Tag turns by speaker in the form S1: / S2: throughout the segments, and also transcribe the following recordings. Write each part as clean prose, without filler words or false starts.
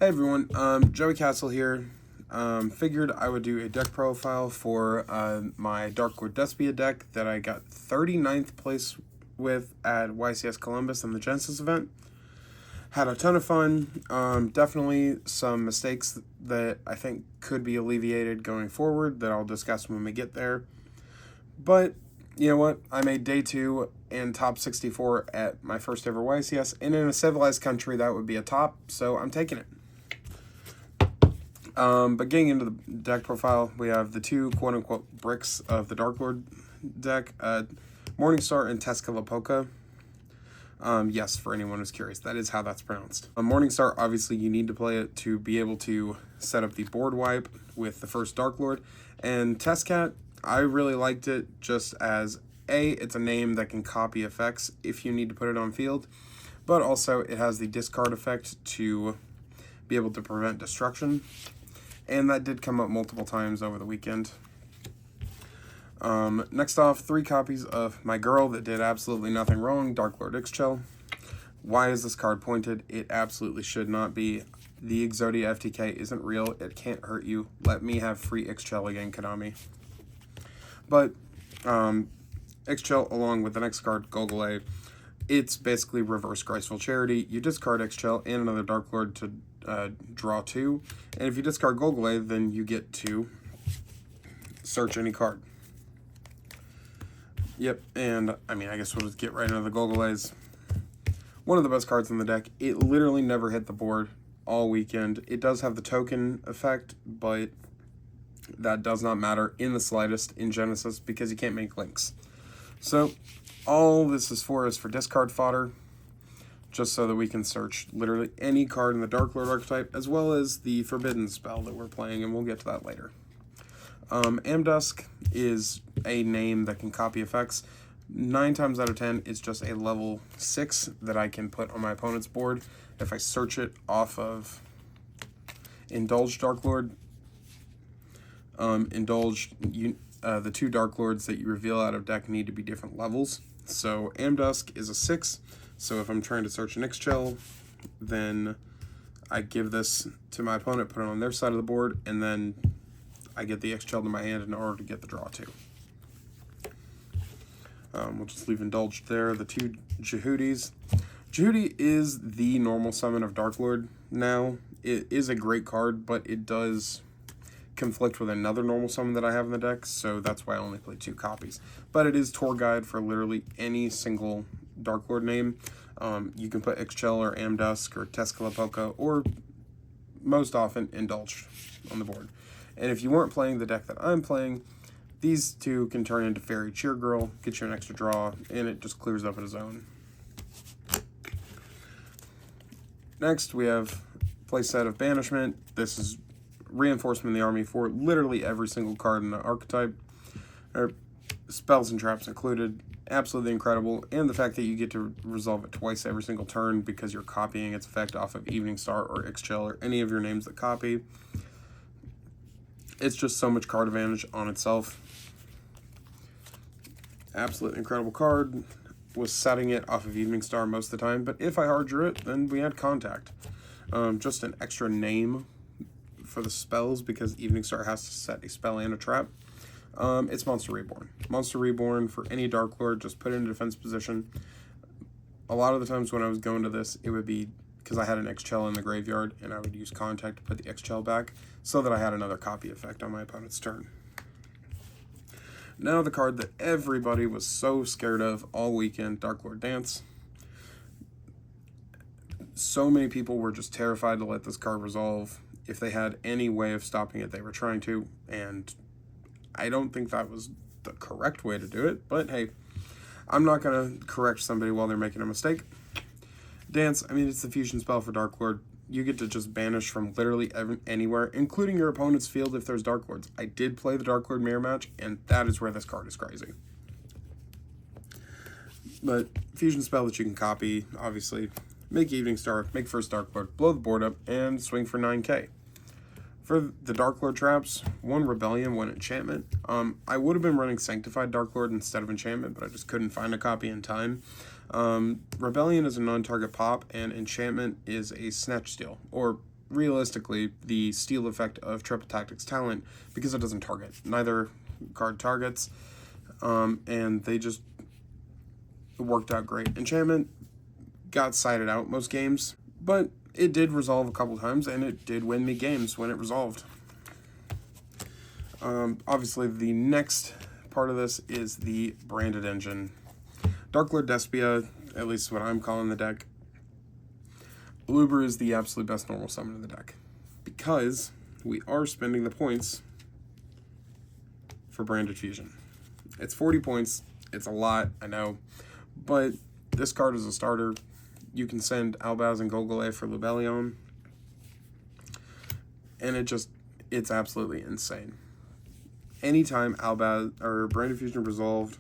S1: Hey everyone, Joey Castle here. Figured I would do a deck profile for my Darklord Despia deck that I got 39th place with at YCS Columbus in the Genesis event. Had a ton of fun. Definitely some mistakes that I think could be alleviated going forward that I'll discuss when we get there. But you know what? I made day 2 and top 64 at my first ever YCS, and in a civilized country that would be a top, so I'm taking it. But getting into the deck profile, we have the two quote-unquote bricks of the Darklord deck, Morningstar and Tezcatlipoca. Yes, for anyone who's curious, that is how that's pronounced. Morningstar, obviously, you need to play it to be able to set up the board wipe with the first Darklord. And Tezcat, I really liked it just as, it's a name that can copy effects if you need to put it on field, but also it has the discard effect to be able to prevent destruction. And that did come up multiple times over the weekend. Next off, 3 copies of My Girl that did absolutely nothing wrong, Darklord Ixchel. Why is this card pointed? It absolutely should not be. The Exodia FTK isn't real. It can't hurt you. Let me have free Ixchel again, Konami. But Ixchel, along with the next card, Gogole, it's basically reverse Graceful Charity. You discard Ixchel and another Darklord to draw 2, and if you discard Gogole, then you get to search any card. Yep, and I mean, I guess we'll just get right into the Gogoles. One of the best cards in the deck. It literally never hit the board all weekend. It does have the token effect, but that does not matter in the slightest in Genesis because you can't make links. So all this is for discard fodder, just so that we can search literally any card in the Darklord archetype, as well as the Forbidden spell that we're playing, and we'll get to that later. Amdusk is a name that can copy effects. 9 times out of 10, it's just a level 6 that I can put on my opponent's board. If I search it off of Indulged Darklord, the 2 Darklords that you reveal out of deck need to be different levels. So Amdusk is a 6. So if I'm trying to search an Ixchel, then I give this to my opponent, put it on their side of the board, and then I get the Ixchel to my hand in order to get the draw 2. We'll just leave Indulged there. The 2 Jehudis. Jehudi is the normal summon of Darklord now. It is a great card, but it does conflict with another normal summon that I have in the deck, so that's why I only play 2 copies. But it is tour guide for literally any single Darklord name. You can put Ixchel or Amdusk or Tezcatlipoca, or most often Indulged on the board. And if you weren't playing the deck that I'm playing, these 2 can turn into Fairy Cheer Girl, get you an extra draw, and it just clears up in a zone. Next, we have playset of Banishment. This is reinforcement in the army for literally every single card in the archetype, or spells and traps included. Absolutely incredible, and the fact that you get to resolve it twice every single turn because you're copying its effect off of Evening Star or Ixchel or any of your names that copy. It's just so much card advantage on itself. Absolutely incredible card. Was setting it off of Evening Star most of the time, but if I hard drew it, then we had Contact. Just an extra name for the spells because Evening Star has to set a spell and a trap. It's Monster Reborn. Monster Reborn for any Darklord, just put it in a defense position. A lot of the times when I was going to this, it would be because I had an Ixchel in the graveyard, and I would use Contact to put the Ixchel back so that I had another copy effect on my opponent's turn. Now the card that everybody was so scared of all weekend, Darklord Dance. So many people were just terrified to let this card resolve. If they had any way of stopping it, they were trying to, and I don't think that was the correct way to do it, but hey, I'm not going to correct somebody while they're making a mistake. Dance, I mean, it's the fusion spell for Darklord. You get to just banish from literally anywhere, including your opponent's field if there's Darklords. I did play the Darklord mirror match, and that is where this card is crazy. But fusion spell that you can copy, obviously. Make Evening Star, make first Darklord, blow the board up, and swing for 9k. For the Darklord traps, 1 Rebellion, 1 Enchantment. I would have been running Sanctified Darklord instead of Enchantment, but I just couldn't find a copy in time. Rebellion is a non-target pop, and Enchantment is a Snatch Steal, or realistically the steal effect of Triple Tactics Talent because it doesn't target. Neither card targets, and they just worked out great. Enchantment got sided out most games, but it did resolve a couple times, and it did win me games when it resolved. Obviously, the next part of this is the branded engine. Darklord Despia, at least what I'm calling the deck. Aluber is the absolute best normal summon in the deck because we are spending the points for branded fusion. It's 40 points. It's a lot, I know, but this card is a starter. You can send Albaz and Golgole for Lubellion, and it's absolutely insane. Anytime Albaz or branded fusion resolved,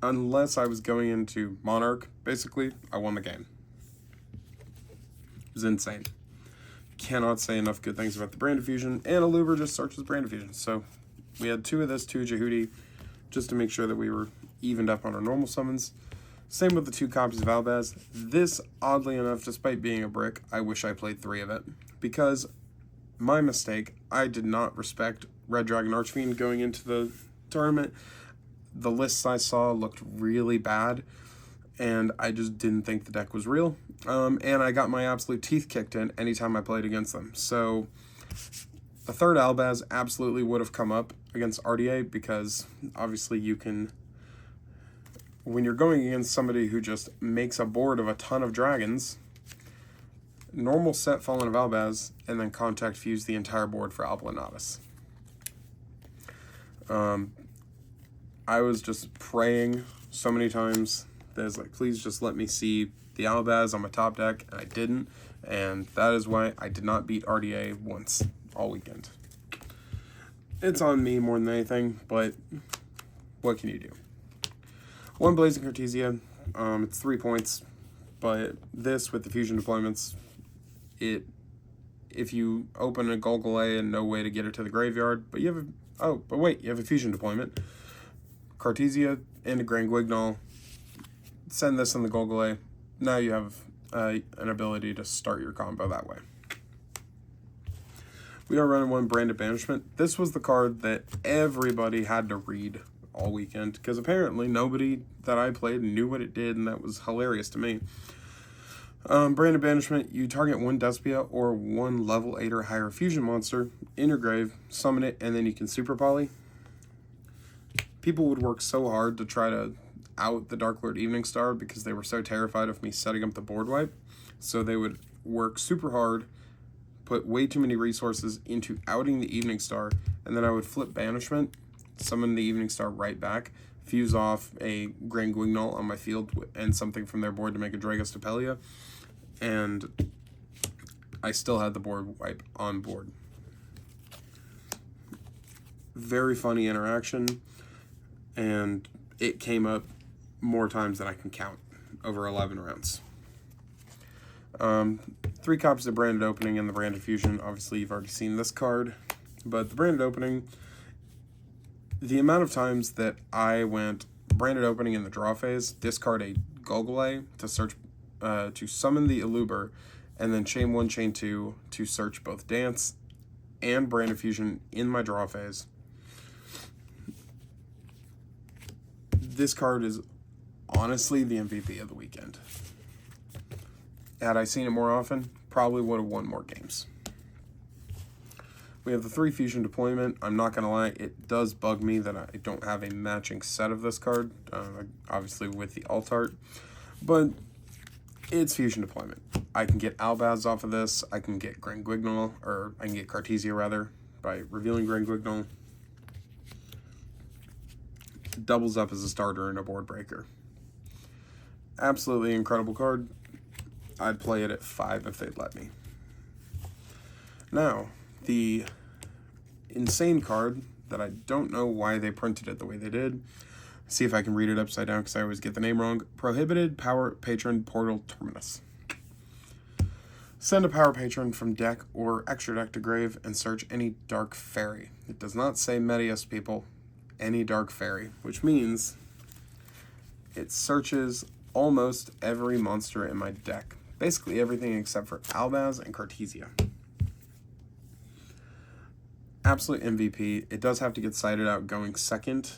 S1: unless I was going into Monarch, basically, I won the game. It was insane. Cannot say enough good things about the branded fusion, and Aluber just searches branded fusion. So we had 2 of this, 2 Jehudi, just to make sure that we were evened up on our normal summons. Same with the 2 copies of Albaz. This, oddly enough, despite being a brick, I wish I played 3 of it. Because, my mistake, I did not respect Red Dragon Archfiend going into the tournament. The lists I saw looked really bad, and I just didn't think the deck was real. And I got my absolute teeth kicked in anytime I played against them. So the 3rd Albaz absolutely would have come up against RDA because obviously you can, when you're going against somebody who just makes a board of a ton of dragons, normal set Fallen of Albaz and then contact fuse the entire board for Albinatus. I was just praying so many times that it's like, please just let me see the Albaz on my top deck, and I didn't, and that is why I did not beat RDA once all weekend. It's on me more than anything, but what can you do? 1 Blazing Cartesia, it's 3 points, but this with the fusion deployments, if you open a Golgole and no way to get it to the graveyard, but you have you have a fusion deployment, Cartesia into Grand Guignol, send this in the Golgole. Now you have an ability to start your combo that way. We are running 1 Branded Banishment. This was the card that everybody had to read all weekend because apparently nobody that I played knew what it did, and that was hilarious to me. Branded Banishment, you target 1 Despia or 1 level 8 or higher fusion monster in your grave, summon it, and then you can super poly. People would work so hard to try to out the Darklord Evening Star because they were so terrified of me setting up the board wipe. So they would work super hard, put way too many resources into outing the Evening Star, and then I would flip Banishment, summon the Evening Star right back, fuse off a Grand Guignol on my field and something from their board to make a Dragos Tapelia, and I still had the board wipe on board. Very funny interaction, and it came up more times than I can count over 11 rounds. 3 copies of Branded Opening and the Branded Fusion. Obviously, you've already seen this card, but the Branded Opening, the amount of times that I went Branded Opening in the draw phase, discard a Golgole to search, to summon the Aluber, and then chain 1, chain 2 to search both Dance and Branded Fusion in my draw phase. This card is honestly the MVP of the weekend. Had I seen it more often, probably would have won more games. We have the 3 fusion deployment. I'm not going to lie, it does bug me that I don't have a matching set of this card, obviously with the alt art, but it's fusion deployment. I can get Albaz off of this, I can get Grand Guignol, or I can get Cartesia rather, by revealing Grand Guignol. Doubles up as a starter and a board breaker. Absolutely incredible card. I'd play it at 5 if they'd let me. Now, the insane card that I don't know why they printed it the way they did. See if I can read it upside down because I always get the name wrong. Prohibited Power Patron Portal Terminus. Send a Power Patron from deck or extra deck to grave and search any Dark Fairy. It does not say Medius, people. Any Dark Fairy, which means it searches almost every monster in my deck. Basically everything except for Albaz and Cartesia. absolute MVP. It does have to get sided out going second,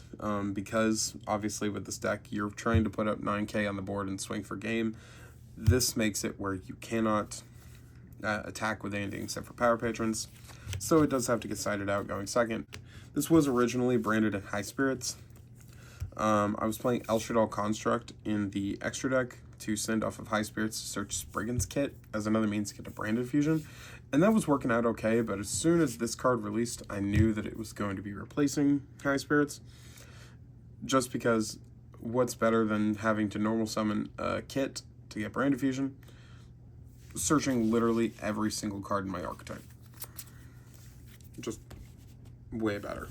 S1: because obviously with this deck, you're trying to put up 9k on the board and swing for game. This makes it where you cannot attack with anything except for power patrons, so it does have to get sided out going second. This was originally branded in High Spirits. I was playing El Shaddai Construct in the extra deck to send off of High Spirits to search Spriggan's Kit as another means to get a branded fusion, and that was working out okay, but as soon as this card released, I knew that it was going to be replacing High Spirits, just because what's better than having to normal summon a kit to get branded fusion? Searching literally every single card in my archetype. Just way better.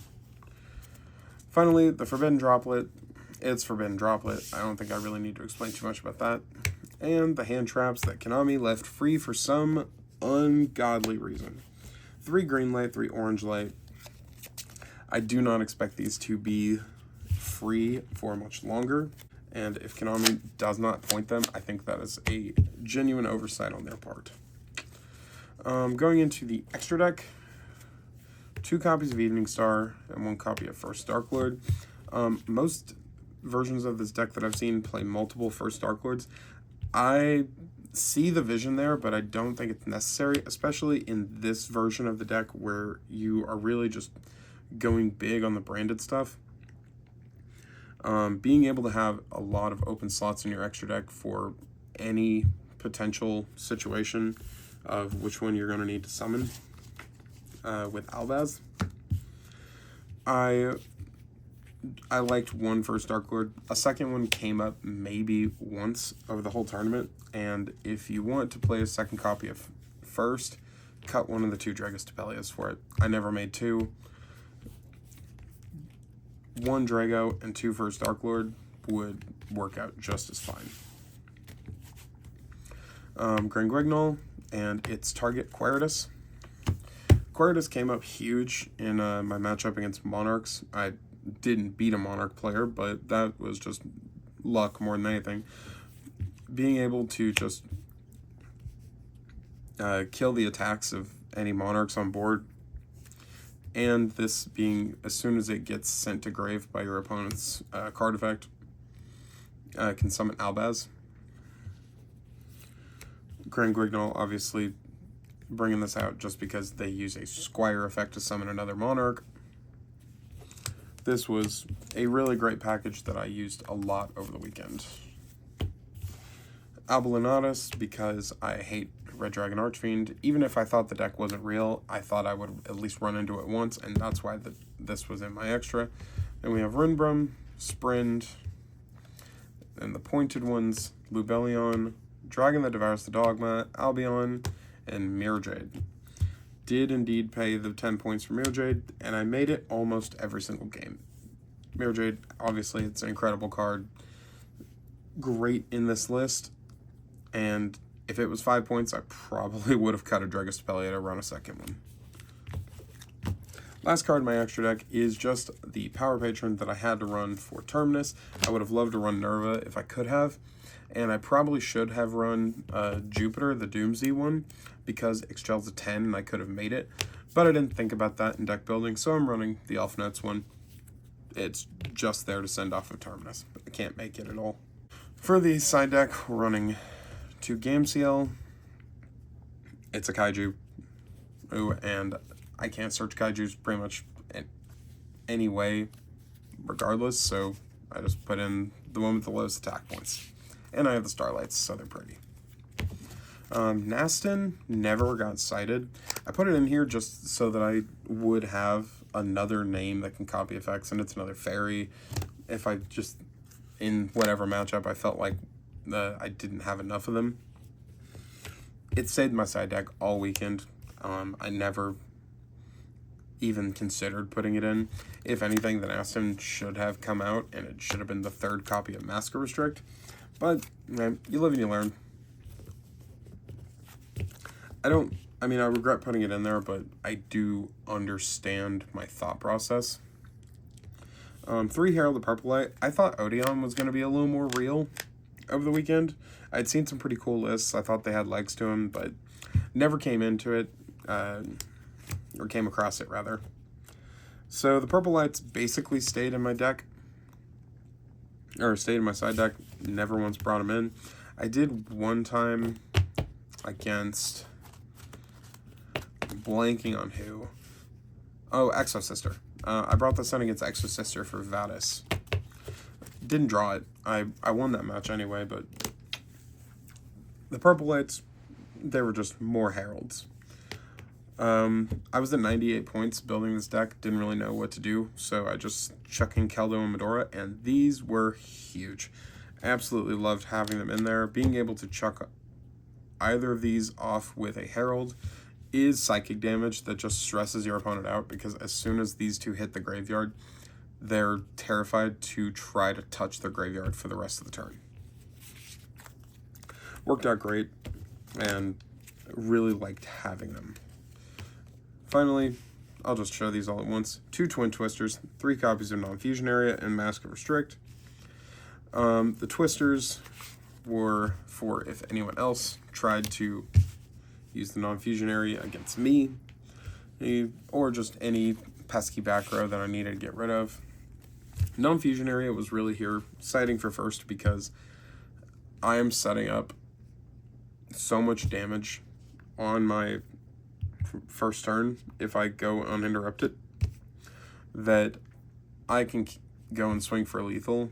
S1: Finally, the Forbidden Droplet. It's Forbidden Droplet. I don't think I really need to explain too much about that. And the hand traps that Konami left free for some ungodly reason. 3 green light, 3 orange light. I do not expect these to be free for much longer. And if Konami does not point them, I think that is a genuine oversight on their part. Going into the extra deck, 2 copies of Evening Star and 1 copy of First Darklord. Most versions of this deck that I've seen play multiple First Darklords. I see the vision there, but I don't think it's necessary, especially in this version of the deck where you are really just going big on the branded stuff. Being able to have a lot of open slots in your extra deck for any potential situation of which one you're going to need to summon with Albaz. I liked 1 First Darklord. A second one came up maybe once over the whole tournament, and if you want to play a second copy of First, cut one of the 2 Dragostapelias for it. I never made 2. 1 Drago and 2 First Darklord would work out just as fine. Grand Guignol and its target Quiritus. Quiritus came up huge in my matchup against Monarchs. I didn't beat a Monarch player, but that was just luck more than anything. Being able to just kill the attacks of any Monarchs on board, and this being, as soon as it gets sent to grave by your opponent's card effect, can summon Albaz. Grand Guignol obviously bringing this out just because they use a Squire effect to summon another Monarch. This was a really great package that I used a lot over the weekend. Abelonatus, because I hate Red Dragon Archfiend. Even if I thought the deck wasn't real, I thought I would at least run into it once, and that's why this was in my extra. And we have Rinbrum, Sprind, and the pointed ones, Lubellion, Dragon that Devours the Dogma, Albion, and Mirrorjade. Did indeed pay the 10 points for Mirrorjade, and I made it almost every single game. Mirrorjade, obviously, it's an incredible card. Great in this list, and if it was 5 points, I probably would have cut a Dragostapelia to run a second one. Last card in my extra deck is just the Power Patron that I had to run for Terminus. I would have loved to run Nerva if I could have, and I probably should have run Jupiter, the Doomsday one, because Excel's a 10 and I could have made it, but I didn't think about that in deck building, so I'm running the Elf Notes one. It's just there to send off of Terminus, but I can't make it at all. For the side deck, we're running 2 Gameciel. It's a Kaiju. And I can't search Kaijus pretty much in any way, regardless, so I just put in the one with the lowest attack points. And I have the Starlights, so they're pretty. Nastin never got cited. I put it in here just so that I would have another name that can copy effects, and it's another fairy. If I just, in whatever matchup, I felt like I didn't have enough of them. It saved my side deck all weekend. I never even considered putting it in. If anything, the Nastin should have come out, and it should have been the 3rd copy of Masker Restrict. But, you live and you learn. I regret putting it in there, but I do understand my thought process. 3 Herald of Purple Light. I thought Odeon was going to be a little more real over the weekend. I'd seen some pretty cool lists. I thought they had legs to them, but never came into it, or came across it, rather. So the purple lights basically stayed in my deck, or stayed in my side deck. Never once brought them in. I did one time against, blanking on who. Oh, Exo Sister. I brought this in against Exo Sister for Vadis. Didn't draw it. I won that match anyway, but the purple lights, they were just more heralds. I was at 98 points building this deck, didn't really know what to do, so I just chucked in Keldo and Medora, and these were huge. Absolutely loved having them in there. Being able to chuck either of these off with a herald is psychic damage that just stresses your opponent out, because as soon as these two hit the graveyard, they're terrified to try to touch their graveyard for the rest of the turn. Worked out great, and really liked having them. Finally, I'll just show these all at once. 2 Twin Twisters, 3 copies of Non-Fusion Area, and Mask of Restrict. The Twisters were for if anyone else tried to use the Non-Fusion Area against me, or just any pesky back row that I needed to get rid of. Non-Fusion Area was really here, siding for first, because I am setting up so much damage on my first turn if I go uninterrupted that I can go and swing for lethal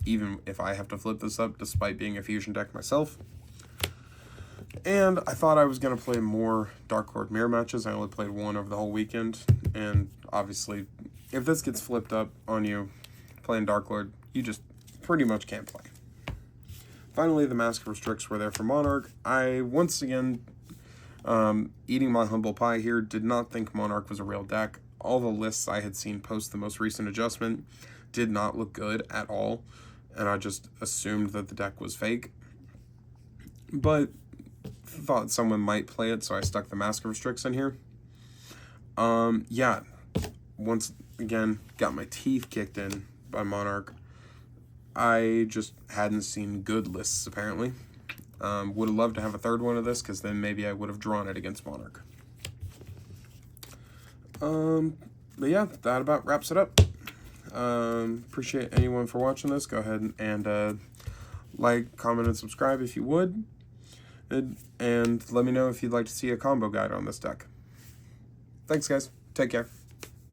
S1: even if I have to flip this up, despite being a fusion deck myself. And I thought I was going to play more Darklord mirror matches. I only played one over the whole weekend, and obviously if this gets flipped up on you playing Darklord, you just pretty much can't play. Finally, the Mask of Restricts were there for Monarch. I, once again, eating my humble pie here, did not think Monarch was a real deck. All the lists I had seen post the most recent adjustment did not look good at all, and I just assumed that the deck was fake. But thought someone might play it, so I stuck the Mask of Restricts in here. Yeah, once again, got my teeth kicked in by Monarch. I just hadn't seen good lists, apparently. Would have loved to have a third one of this, because then maybe I would have drawn it against Monarch. But yeah, that about wraps it up. Appreciate anyone for watching this. Go ahead and like, comment, and subscribe if you would. And let me know if you'd like to see a combo guide on this deck. Thanks, guys. Take care.